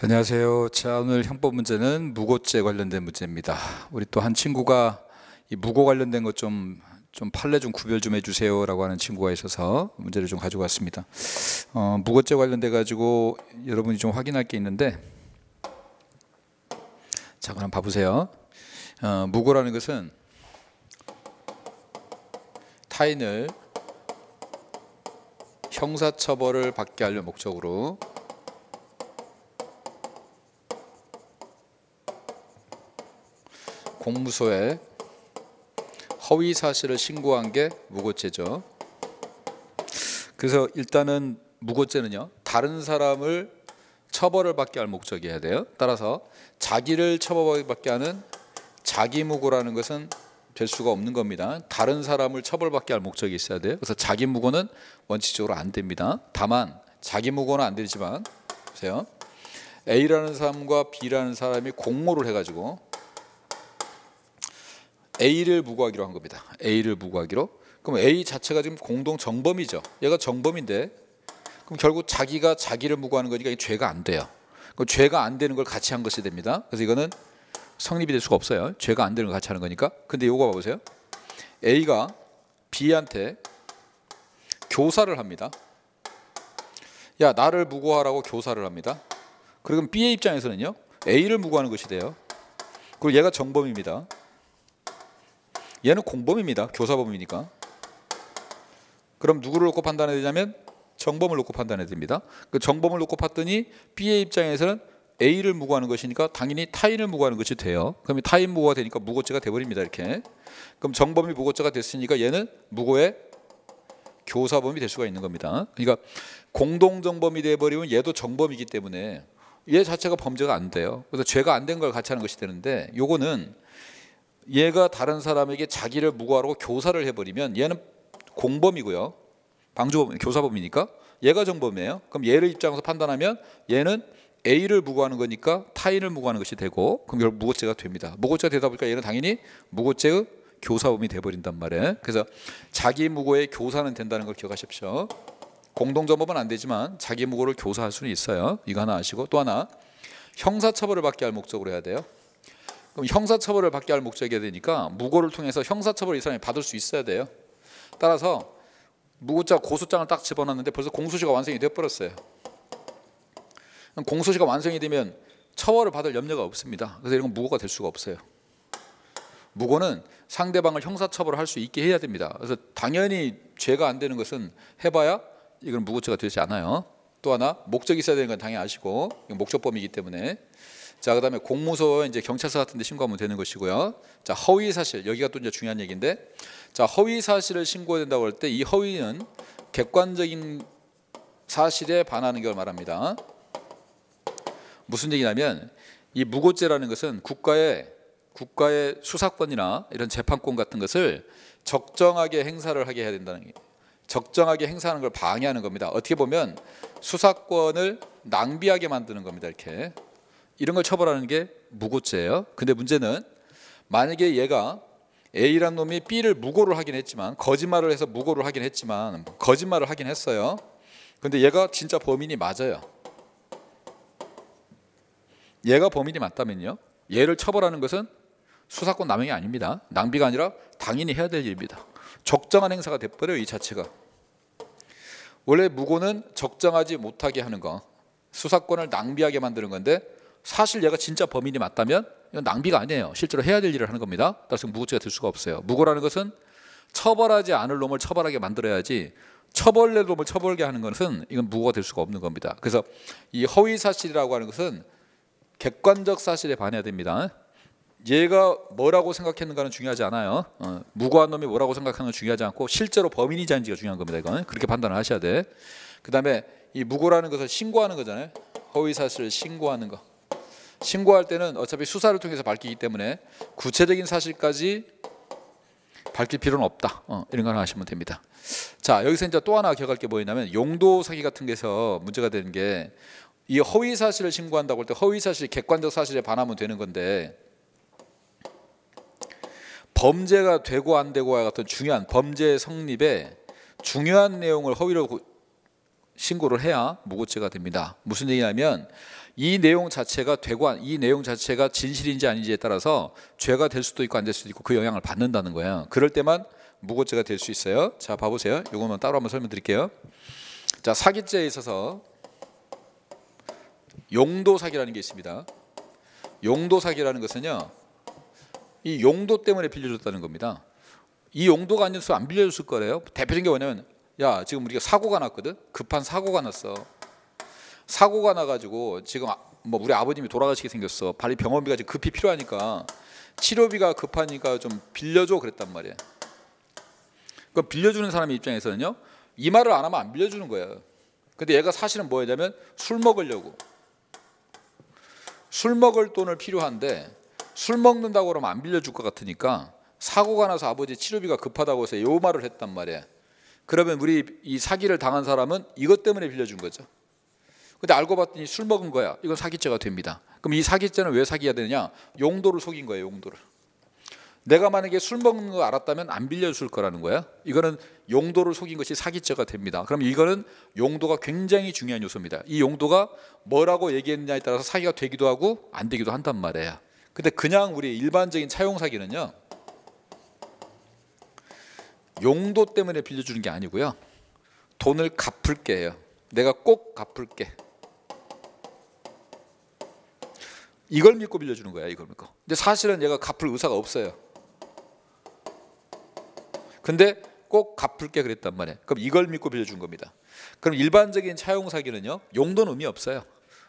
안녕하세요. 자, 오늘 형법 문제는 무고죄 관련된 문제입니다. 우리 또 한 친구가 이 무고 관련된 것 좀 판례 좀 구별 좀 해주세요라고 하는 친구가 있어서 문제를 좀 가지고 왔습니다. 무고죄 관련돼 가지고 여러분이 좀 확인할 게 있는데, 자, 그럼 봐보세요. 무고라는 것은 타인을 형사처벌을 받게 하려 목적으로 공무소에 허위 사실을 신고한 게 무고죄죠. 그래서 일단은 무고죄는요, 다른 사람을 처벌을 받게 할 목적이어야 돼요. 따라서 자기를 처벌받게 하는 자기무고라는 것은 될 수가 없는 겁니다. 다른 사람을 처벌받게 할 목적이 있어야 돼요. 그래서 자기무고는 원칙적으로 안 됩니다. 다만 자기무고는 안 되지만, 보세요, A라는 사람과 B라는 사람이 공모를 해가지고 A를 무고하기로 한 겁니다. A를 무고하기로. 그럼 A 자체가 지금 공동 정범이죠. 얘가 정범인데, 그럼 결국 자기가 자기를 무고하는 거니까 이 죄가 안 돼요. 그럼 죄가 안 되는 걸 같이 한 것이 됩니다. 그래서 이거는 성립이 될 수가 없어요. 죄가 안 되는 걸 같이 하는 거니까. 근데 요거 봐보세요. A가 B한테 교사를 합니다. 야, 나를 무고하라고 교사를 합니다. 그럼 B의 입장에서는요, A를 무고하는 것이 돼요. 그리고 얘가 정범입니다. 얘는 공범입니다. 교사범이니까. 그럼 누구를 놓고 판단해야 되냐면 정범을 놓고 판단해야 됩니다. 그 정범을 놓고 봤더니 B의 입장에서는 A를 무고하는 것이니까 당연히 타인을 무고하는 것이 돼요. 그럼 타인 무고가 되니까 무고죄가 돼버립니다. 이렇게. 그럼 정범이 무고죄가 됐으니까 얘는 무고의 교사범이 될 수가 있는 겁니다. 그러니까 공동정범이 돼버리면 얘도 정범이기 때문에 얘 자체가 범죄가 안 돼요. 그래서 죄가 안 된 걸 같이 하는 것이 되는데, 요거는 얘가 다른 사람에게 자기를 무고하라고 교사를 해버리면 얘는 공범이고요, 방조범, 교사범이니까 얘가 정범이에요. 그럼 얘를 입장에서 판단하면 얘는 A를 무고하는 거니까 타인을 무고하는 것이 되고, 그럼 결국 무고죄가 됩니다. 무고죄가 되다 보니까 얘는 당연히 무고죄의 교사범이 돼버린단 말이에요. 그래서 자기 무고의 교사는 된다는 걸 기억하십시오. 공동정범은 안 되지만 자기 무고를 교사할 수는 있어요. 이거 하나 아시고, 또 하나 형사처벌을 받게 할 목적으로 해야 돼요. 그럼 형사처벌을 받게 할 목적이 되니까 무고를 통해서 형사처벌을 이 사람이 받을 수 있어야 돼요. 따라서 무고죄 고소장을 딱 집어넣는데 벌써 공소시효가 완성이 돼버렸어요. 공소시효가 완성이 되면 처벌을 받을 염려가 없습니다. 그래서 이런 건 무고가 될 수가 없어요. 무고는 상대방을 형사처벌을 할 수 있게 해야 됩니다. 그래서 당연히 죄가 안 되는 것은 해봐야 이건 무고죄가 되지 않아요. 또 하나 목적이 있어야 되는 건 당연히 아시고, 이건 목적범이기 때문에. 자, 그다음에 공무소, 이제 경찰서 같은 데 신고하면 되는 것이고요. 자, 허위 사실, 여기가 또 이제 중요한 얘기인데, 자, 허위 사실을 신고해야 된다고 할 때 이 허위는 객관적인 사실에 반하는 걸 말합니다. 무슨 얘기냐면 이 무고죄라는 것은 국가의 수사권이나 이런 재판권 같은 것을 적정하게 행사를 하게 해야 된다는 게, 적정하게 행사하는 걸 방해하는 겁니다. 어떻게 보면 수사권을 낭비하게 만드는 겁니다. 이렇게. 이런 걸 처벌하는 게 무고죄예요. 근데 문제는 만약에 얘가 A라는 놈이 B를 무고를 하긴 했지만, 거짓말을 해서 무고를 하긴 했지만, 거짓말을 하긴 했어요. 근데 얘가 진짜 범인이 맞아요. 얘가 범인이 맞다면요, 얘를 처벌하는 것은 수사권 남용이 아닙니다. 낭비가 아니라 당연히 해야 될 일입니다. 적정한 행사가 돼버려요, 이 자체가. 원래 무고는 적정하지 못하게 하는 거, 수사권을 낭비하게 만드는 건데, 사실 얘가 진짜 범인이 맞다면 이건 낭비가 아니에요. 실제로 해야 될 일을 하는 겁니다. 따라서 무고죄가 될 수가 없어요. 무고라는 것은 처벌하지 않을 놈을 처벌하게 만들어야지, 처벌낼 놈을 처벌하게 하는 것은 이건 무고가 될 수가 없는 겁니다. 그래서 이 허위 사실이라고 하는 것은 객관적 사실에 반해야 됩니다. 얘가 뭐라고 생각했는가는 중요하지 않아요. 무고한 놈이 뭐라고 생각하는 건 중요하지 않고 실제로 범인인지 아닌지가 중요한 겁니다. 이건 그렇게 판단을 하셔야 돼. 그 다음에 이 무고라는 것을 신고하는 거잖아요. 허위 사실을 신고하는 거. 신고할 때는 어차피 수사를 통해서 밝히기 때문에 구체적인 사실까지 밝힐 필요는 없다. 이런 거 하나 하시면 됩니다. 자, 여기서 이제 또 하나 기억할 게 뭐냐면, 용도 사기 같은 게서 문제가 되는 게, 이 허위 사실을 신고한다고 할 때 허위 사실이 객관적 사실에 반하면 되는 건데, 범죄가 되고 안 되고와 같은 중요한 범죄 성립에 중요한 내용을 허위로 신고를 해야 무고죄가 됩니다. 무슨 얘기냐면 이 내용 자체가 이 내용 자체가 진실인지 아닌지에 따라서 죄가 될 수도 있고 안 될 수도 있고 그 영향을 받는다는 거예요. 그럴 때만 무고죄가 될 수 있어요. 자, 봐보세요. 이거만 따로 한번 설명드릴게요. 자, 사기죄에 있어서 용도 사기라는 게 있습니다. 용도 사기라는 것은요, 이 용도 때문에 빌려줬다는 겁니다. 이 용도가 아니었으면 안 빌려줬을 거래요. 대표적인 게 뭐냐면, 야, 지금 우리가 사고가 났거든. 급한 사고가 났어. 사고가 나가지고 지금 뭐 우리 아버님이 돌아가시게 생겼어. 빨리 병원비가 지금 급히 필요하니까 치료비가 급하니까 좀 빌려줘 그랬단 말이에요. 그 빌려주는 사람의 입장에서는요, 이 말을 안 하면 안 빌려주는 거예요. 근데 얘가 사실은 뭐였냐면 술 먹으려고, 술 먹을 돈을 필요한데 술 먹는다고 그러면 안 빌려줄 것 같으니까 사고가 나서 아버지 치료비가 급하다고 해서 요 말을 했단 말이에요. 그러면 우리 이 사기를 당한 사람은 이것 때문에 빌려준 거죠. 근데 알고 봤더니 술 먹은 거야. 이건 사기죄가 됩니다. 그럼 이 사기죄는 왜 사기가 되느냐? 용도를 속인 거예요. 용도를. 내가 만약에 술 먹는 거 알았다면 안 빌려줄 거라는 거야. 이거는 용도를 속인 것이 사기죄가 됩니다. 그럼 이거는 용도가 굉장히 중요한 요소입니다. 이 용도가 뭐라고 얘기했느냐에 따라서 사기가 되기도 하고 안 되기도 한단 말이에요. 근데 그냥 우리 일반적인 차용 사기는요, 용도 때문에 빌려주는 게 아니고요, 돈을 갚을게 해요. 내가 꼭 갚을게. 이걸 믿고 빌려주는 거야. 이걸 믿고. 근데 사실은 얘가 갚을 의사가 없어요. 근데 꼭 갚을게 그랬단 말이에요. 그럼 이걸 믿고 빌려준 겁니다. 그럼 일반적인 차용 사기는요, 용도는 의미 없어요.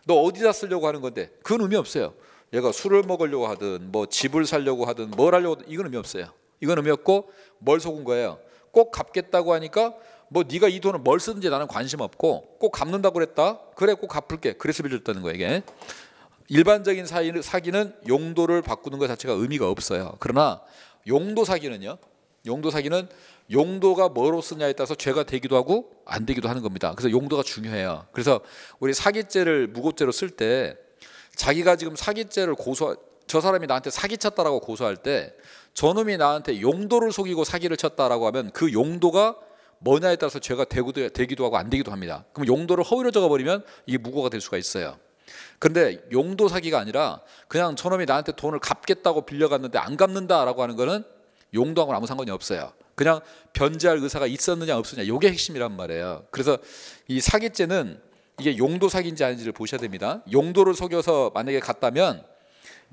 너 어디다 쓰려고 하는 건데 그건 의미 없어요. 얘가 술을 먹으려고 하든 뭐 집을 사려고 하든 뭘 하려고 하든 이건 의미 없어요. 이건 의미 없고 뭘 속은 거예요. 꼭 갚겠다고 하니까 뭐 네가 이 돈을 뭘 쓰든지 나는 관심 없고 꼭 갚는다고 그랬다. 그래, 꼭 갚을게. 그래서 빌려줬다는 거예요. 이게 일반적인 사기는 용도를 바꾸는 것 자체가 의미가 없어요. 그러나 용도 사기는요, 용도 사기는 용도가 뭐로 쓰냐에 따라서 죄가 되기도 하고 안 되기도 하는 겁니다. 그래서 용도가 중요해요. 그래서 우리 사기죄를 무고죄로 쓸 때 자기가 지금 사기죄를 저 사람이 나한테 사기 쳤다라고 고소할 때 저놈이 나한테 용도를 속이고 사기를 쳤다라고 하면 그 용도가 뭐냐에 따라서 죄가 되기도 하고 안 되기도 합니다. 그럼 용도를 허위로 적어버리면 이게 무고가 될 수가 있어요. 그런데 용도 사기가 아니라 그냥 저놈이 나한테 돈을 갚겠다고 빌려갔는데 안 갚는다라고 하는 거는 용도하고는 아무 상관이 없어요. 그냥 변제할 의사가 있었느냐 없었느냐, 이게 핵심이란 말이에요. 그래서 이 사기죄는 이게 용도 사기인지 아닌지를 보셔야 됩니다. 용도를 속여서 만약에 갔다면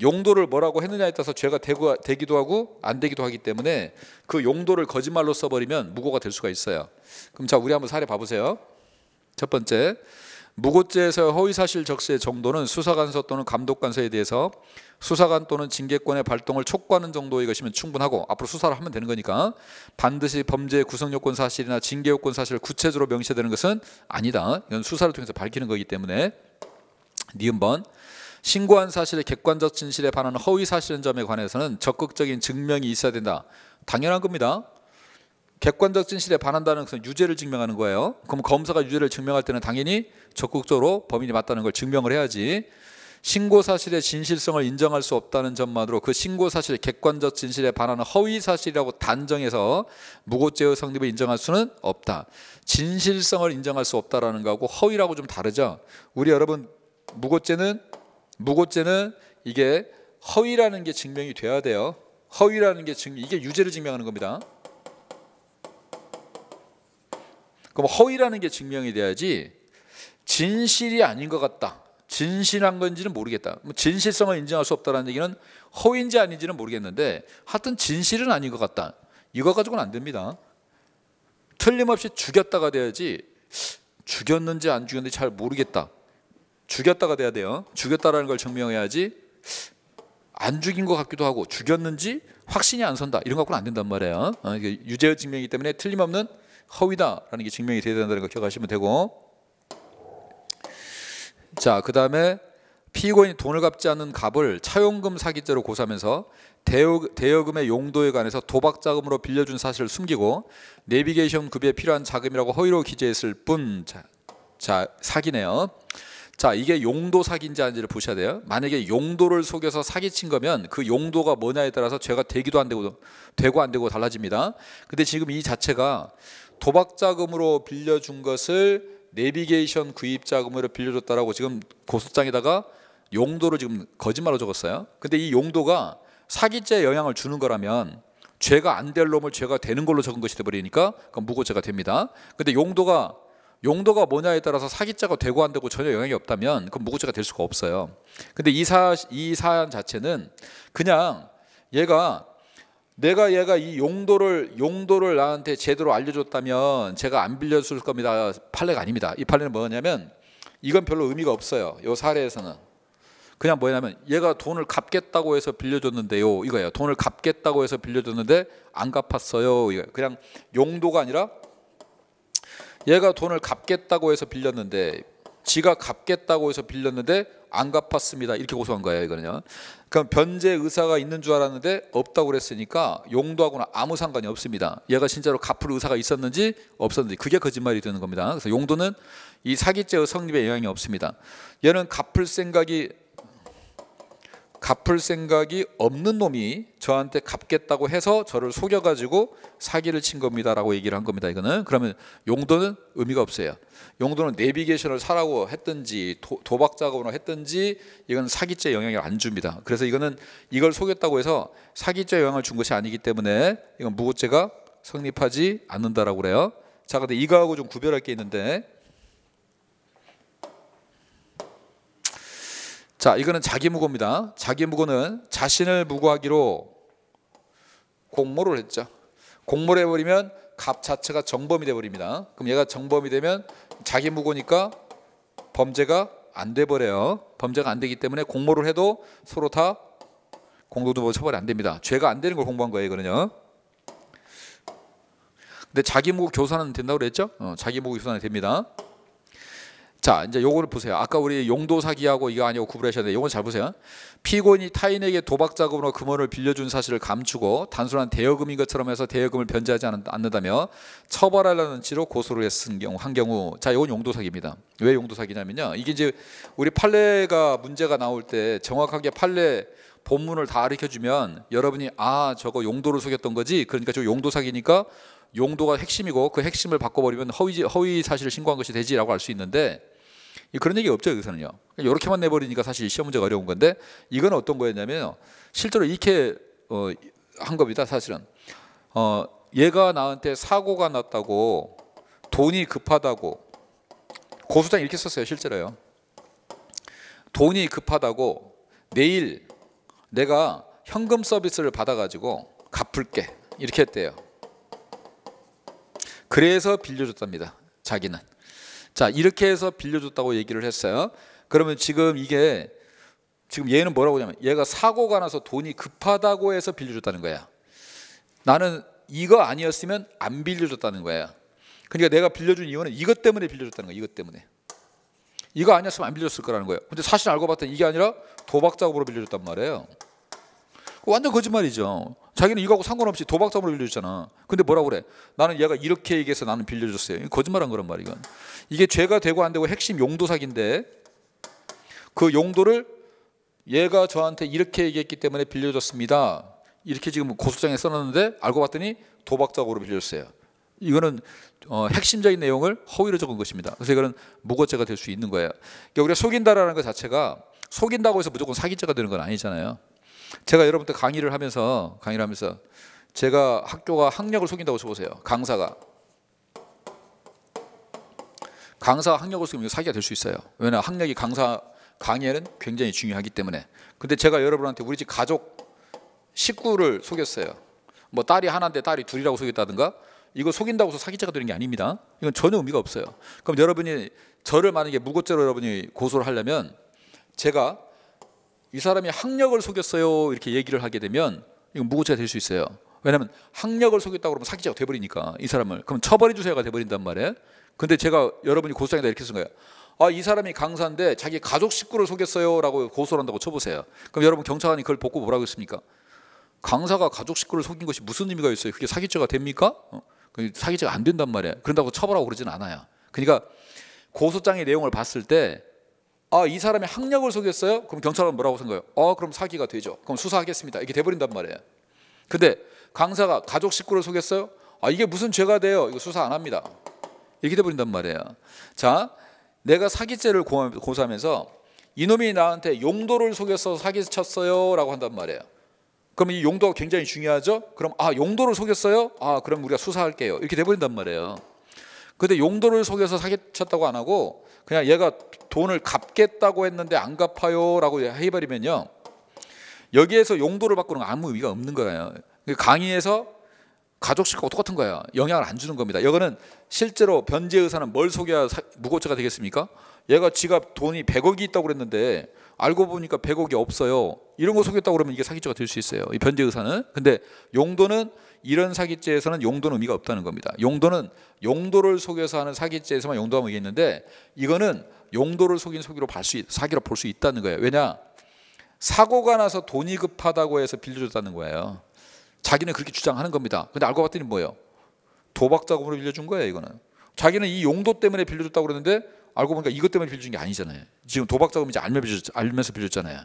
용도를 뭐라고 했느냐에 따라서 죄가 되기도 하고 안 되기도 하기 때문에 그 용도를 거짓말로 써버리면 무고가 될 수가 있어요. 그럼 자, 우리 한번 사례 봐보세요. 첫 번째, 무고죄에서 허위사실 적시의 정도는 수사관서 또는 감독관서에 대해서 수사관 또는 징계권의 발동을 촉구하는 정도의 것이면 충분하고, 앞으로 수사를 하면 되는 거니까 반드시 범죄의 구성요건 사실이나 징계요건 사실을 구체적으로 명시되는 것은 아니다. 이건 수사를 통해서 밝히는 거기 때문에. 니은번, 신고한 사실의 객관적 진실에 반하는 허위 사실인 점에 관해서는 적극적인 증명이 있어야 된다. 당연한 겁니다. 객관적 진실에 반한다는 것은 유죄를 증명하는 거예요. 그럼 검사가 유죄를 증명할 때는 당연히 적극적으로 범인이 맞다는 걸 증명을 해야지. 신고 사실의 진실성을 인정할 수 없다는 점만으로 그 신고 사실의 객관적 진실에 반하는 허위 사실이라고 단정해서 무고죄의 성립을 인정할 수는 없다. 진실성을 인정할 수 없다라는 거하고 허위라고 좀 다르죠. 우리 여러분, 무고죄는 이게 허위라는 게 증명이 돼야 돼요. 허위라는 게 이게 유죄를 증명하는 겁니다. 그럼 허위라는 게 증명이 돼야지 진실이 아닌 것 같다, 진실한 건지는 모르겠다, 진실성을 인정할 수 없다는 얘기는 허위인지 아닌지는 모르겠는데 하여튼 진실은 아닌 것 같다, 이거 가지고는 안 됩니다. 틀림없이 죽였다가 돼야지 죽였는지 안 죽였는지 잘 모르겠다, 죽였다가 돼야 돼요. 죽였다라는 걸 증명해야지 안 죽인 것 같기도 하고 죽였는지 확신이 안 선다, 이런 거 갖고는 안 된단 말이에요. 이게 유죄의 증명이기 때문에 틀림없는 허위다라는 게 증명이 돼야 된다는 거 기억하시면 되고, 자, 그 다음에 피고인이 돈을 갚지 않는 갑을 차용금 사기죄로 고소하면서 대여금의 용도에 관해서 도박 자금으로 빌려준 사실을 숨기고 내비게이션 급여에 필요한 자금이라고 허위로 기재했을 뿐. 자, 사기네요. 자, 이게 용도 사기인지 아닌지를 보셔야 돼요. 만약에 용도를 속여서 사기친 거면 그 용도가 뭐냐에 따라서 죄가 되기도 안 되고 안 되고 달라집니다. 근데 지금 이 자체가 도박 자금으로 빌려준 것을 내비게이션 구입 자금으로 빌려줬다라고 지금 고소장에다가 용도를 지금 거짓말로 적었어요. 근데 이 용도가 사기죄에 영향을 주는 거라면 죄가 안 될 놈을 죄가 되는 걸로 적은 것이 돼버리니까 그건 무고죄가 됩니다. 근데 용도가 뭐냐에 따라서 사기죄가 되고 안 되고 전혀 영향이 없다면 그건 무고죄가 될 수가 없어요. 근데 이 사안 자체는 그냥 내가 이 용도를 나한테 제대로 알려줬다면 제가 안 빌려줄 겁니다. 판례가 아닙니다. 이 판례는 뭐냐면 이건 별로 의미가 없어요. 이 사례에서는. 그냥 뭐냐면 얘가 돈을 갚겠다고 해서 빌려줬는데요. 이거예요. 돈을 갚겠다고 해서 빌려줬는데 안 갚았어요. 이거 그냥 용도가 아니라 얘가 돈을 갚겠다고 해서 빌렸는데 지가 갚겠다고 해서 빌렸는데 안 갚았습니다. 이렇게 고소한 거예요. 이거는요. 그럼 변제 의사가 있는 줄 알았는데 없다고 그랬으니까 용도하고는 아무 상관이 없습니다. 얘가 진짜로 갚을 의사가 있었는지 없었는지 그게 거짓말이 되는 겁니다. 그래서 용도는 이 사기죄의 성립에 영향이 없습니다. 얘는 갚을 생각이 없는 놈이 저한테 갚겠다고 해서 저를 속여가지고 사기를 친 겁니다라고 얘기를 한 겁니다. 이거는 그러면 용도는 의미가 없어요. 용도는 내비게이션을 사라고 했든지 도박 작업을 했든지 이건 사기죄 영향을 안 줍니다. 그래서 이걸 속였다고 해서 사기죄 영향을 준 것이 아니기 때문에 이건 무고죄가 성립하지 않는다라고 그래요. 자, 근데 이거하고 좀 구별할 게 있는데. 자, 이거는 자기무고입니다. 자기무고는 자신을 무고하기로 공모를 했죠. 공모를 해버리면 갑 자체가 정범이 돼버립니다. 그럼 얘가 정범이 되면 자기무고니까 범죄가 안 돼버려요. 범죄가 안 되기 때문에 공모를 해도 서로 다 공동도모 처벌이 안 됩니다. 죄가 안 되는 걸 공모한 거예요. 이거는요. 근데 자기무고 교사는 된다고 그랬죠? 자기무고 교사는 됩니다. 자, 이제 요거를 보세요. 아까 우리 용도 사기하고 이거 아니고 구분하셔야 돼요. 요건 잘 보세요. 피고인이 타인에게 도박 자금으로 금원을 빌려준 사실을 감추고 단순한 대여금인 것처럼 해서 대여금을 변제하지 않는다며 처벌하려는 취지로 고소를 했은 경우 한 경우, 자, 이건 용도 사기입니다. 왜 용도 사기냐면요. 이게 이제 우리 판례가 문제가 나올 때 정확하게 판례 본문을 다 가르쳐주면 여러분이 아, 저거 용도를 속였던 거지. 그러니까 저 용도 사기니까 용도가 핵심이고 그 핵심을 바꿔버리면 허위 사실을 신고한 것이 되지라고 알 수 있는데. 그런 얘기 없죠. 여기서는요. 이렇게만 내버리니까 사실 시험 문제가 어려운 건데 이건 어떤 거였냐면 실제로 이렇게 한 겁니다. 사실은 얘가 나한테 사고가 났다고 돈이 급하다고 고소장에 이렇게 썼어요. 실제로요. 돈이 급하다고 내일 내가 현금 서비스를 받아가지고 갚을게 이렇게 했대요. 그래서 빌려줬답니다. 자기는. 자, 이렇게 해서 빌려줬다고 얘기를 했어요. 그러면 지금 얘는 뭐라고 하냐면 얘가 사고가 나서 돈이 급하다고 해서 빌려줬다는 거야. 나는 이거 아니었으면 안 빌려줬다는 거야. 그러니까 내가 빌려준 이유는 이것 때문에 빌려줬다는 거야. 이것 때문에. 이거 아니었으면 안 빌려줬을 거라는 거예요. 근데 사실 알고 봤더니 이게 아니라 도박 작업으로 빌려줬단 말이에요. 완전 거짓말이죠. 자기는 이거하고 상관없이 도박 작업으로 빌려줬잖아. 근데 뭐라고 그래? 나는 얘가 이렇게 얘기해서 나는 빌려줬어요. 거짓말한 거란 말이야. 이건. 이게 죄가 되고 안 되고 핵심 용도 사기인데 그 용도를 얘가 저한테 이렇게 얘기했기 때문에 빌려줬습니다. 이렇게 지금 고소장에 써놨는데 알고 봤더니 도박 작업으로 빌려줬어요. 이거는 핵심적인 내용을 허위로 적은 것입니다. 그래서 이거는 무고죄가 될 수 있는 거예요. 그러니까 우리가 속인다라는 것 자체가 속인다고 해서 무조건 사기죄가 되는 건 아니잖아요. 제가 여러분들 강의를 하면서 제가 학교가 학력을 속인다고 쳐보세요. 강사가 학력을 속이면 사기가 될 수 있어요. 왜냐하면 학력이 강사 강의에는 굉장히 중요하기 때문에. 근데 제가 여러분한테 우리 집 가족 식구를 속였어요. 뭐 딸이 하나인데 딸이 둘이라고 속였다든가 이거 속인다고 해서 사기죄가 되는 게 아닙니다. 이건 전혀 의미가 없어요. 그럼 여러분이 저를 만약에 무고죄로 여러분이 고소를 하려면 제가 이 사람이 학력을 속였어요 이렇게 얘기를 하게 되면 이건 무고죄가 될 수 있어요. 왜냐하면 학력을 속였다고 그러면 사기죄가 돼버리니까 이 사람을. 그럼 처벌해 주세요가 돼버린단 말이에요. 근데 제가 여러분이 고소장에다 이렇게 쓴 거예요. 아, 이 사람이 강사인데 자기 가족 식구를 속였어요 라고 고소를 한다고 쳐보세요. 그럼 여러분 경찰관이 그걸 보고 뭐라고 했습니까? 강사가 가족 식구를 속인 것이 무슨 의미가 있어요? 그게 사기죄가 됩니까? 사기죄가 안 된단 말이에요. 그런다고 처벌하고 그러진 않아요. 그러니까 고소장의 내용을 봤을 때 아, 이 사람이 학력을 속였어요? 그럼 경찰은 뭐라고 쓴 거예요? 그럼 사기가 되죠. 그럼 수사하겠습니다. 이렇게 돼버린단 말이에요. 근데 강사가 가족 식구를 속였어요? 아, 이게 무슨 죄가 돼요? 이거 수사 안 합니다. 이렇게 돼버린단 말이에요. 자, 내가 사기죄를 고소하면서 이놈이 나한테 용도를 속여서 사기쳤어요 라고 한단 말이에요. 그럼 이 용도가 굉장히 중요하죠. 그럼 용도를 속였어요? 그럼 우리가 수사할게요. 이렇게 돼버린단 말이에요. 근데 용도를 속여서 사기쳤다고 안 하고 그냥 얘가 돈을 갚겠다고 했는데 안 갚아요 라고 해버리면요, 여기에서 용도를 바꾸는 건 아무 의미가 없는 거예요. 강의에서 가족식하고 똑같은 거야. 영향을 안 주는 겁니다. 이거는 실제로 변제 의사는 뭘 속여야 무고죄가 되겠습니까? 얘가 지가 돈이 100억이 있다고 그랬는데 알고 보니까 100억이 없어요. 이런 거 속였다고 그러면 이게 사기죄가 될 수 있어요, 이 변제 의사는. 근데 용도는, 이런 사기죄에서는 용도는 의미가 없다는 겁니다. 용도는 용도를 속여서 하는 사기죄에서만 용도가 의미가 있는데, 이거는 용도를 속인 사기로 볼 수 있다는 거예요. 왜냐? 사고가 나서 돈이 급하다고 해서 빌려줬다는 거예요. 자기는 그렇게 주장하는 겁니다. 근데 알고 봤더니 뭐예요? 도박 자금으로 빌려준 거예요. 이거는 자기는 이 용도 때문에 빌려줬다고 그러는데 알고 보니까 이것 때문에 빌려준 게 아니잖아요. 지금 도박 자금인지 알면서 빌려줬잖아요.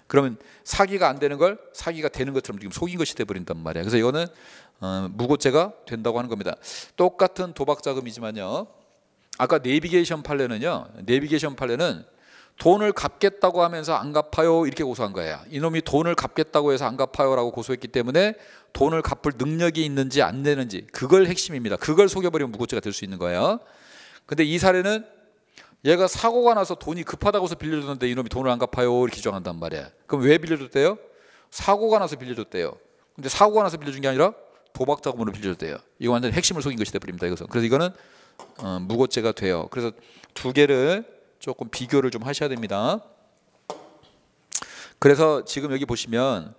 그러면 사기가 안 되는 걸 사기가 되는 것처럼 지금 속인 것이 돼버린단 말이에요. 그래서 이거는 무고죄가 된다고 하는 겁니다. 똑같은 도박 자금이지만요, 아까 내비게이션 판례는 돈을 갚겠다고 하면서 안 갚아요 이렇게 고소한 거예요. 이놈이 돈을 갚겠다고 해서 안 갚아요라고 고소했기 때문에 돈을 갚을 능력이 있는지 안 되는지, 그걸 핵심입니다. 그걸 속여버리면 무고죄가 될 수 있는 거예요. 근데 이 사례는 얘가 사고가 나서 돈이 급하다고 해서 빌려줬는데 이놈이 돈을 안 갚아요 이렇게 주장한단 말이에요. 그럼 왜 빌려줬대요? 사고가 나서 빌려줬대요. 근데 사고가 나서 빌려준 게 아니라 도박 자금으로 빌려줬대요. 이거 완전 핵심을 속인 것이 돼버립니다. 이것은. 그래서 이거는 무고죄가 돼요. 그래서 두 개를 조금 비교를 좀 하셔야 됩니다. 그래서 지금 여기 보시면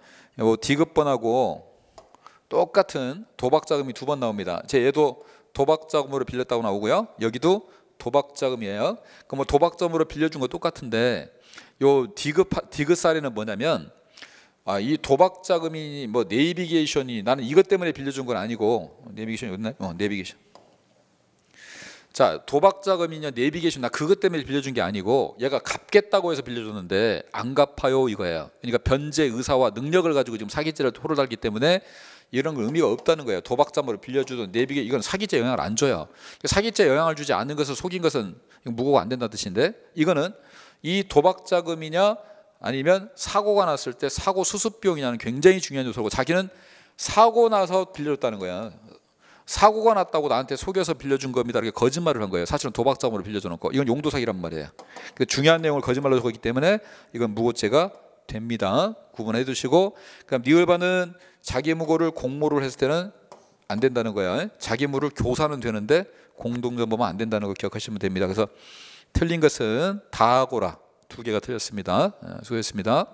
디귿번하고 똑같은 도박자금이 두 번 나옵니다. 얘도 도박자금으로 빌렸다고 나오고요, 여기도 도박자금이에요. 그럼 도박자금으로 빌려준 거 똑같은데, 요 디귿 사례는 뭐냐면, 이 도박자금이 내비게이션이, 나는 이것 때문에 빌려준 건 아니고, 내비게이션이 어딨나요? 내비게이션. 자, 도박자금이냐 내비게이션, 나 그것 때문에 빌려준 게 아니고 얘가 갚겠다고 해서 빌려줬는데 안 갚아요 이거예요. 그러니까 변제 의사와 능력을 가지고 지금 사기죄를 토를 달기 때문에 이런 건 의미가 없다는 거예요. 도박자금으로 빌려주던 내비게이션, 이건 사기죄 영향을 안 줘요. 사기죄 영향을 주지 않는 것을 속인 것은 무고가 안 된다는 뜻인데, 이거는 이 도박자금이냐 아니면 사고가 났을 때 사고 수습비용이냐는 굉장히 중요한 요소고, 자기는 사고 나서 빌려줬다는 거야. 사고가 났다고 나한테 속여서 빌려준 겁니다 이렇게 거짓말을 한 거예요. 사실은 도박자금으로 빌려줘놓고, 이건 용도사기란 말이에요. 중요한 내용을 거짓말로 적었기 때문에 이건 무고죄가 됩니다. 구분해 두시고, 그럼 니을반은 자기 무고를 공모를 했을 때는 안 된다는 거야. 자기 무를 교사는 되는데 공동정범은 안 된다는 걸 기억하시면 됩니다. 그래서 틀린 것은 다하고라 두 개가 틀렸습니다. 수고했습니다.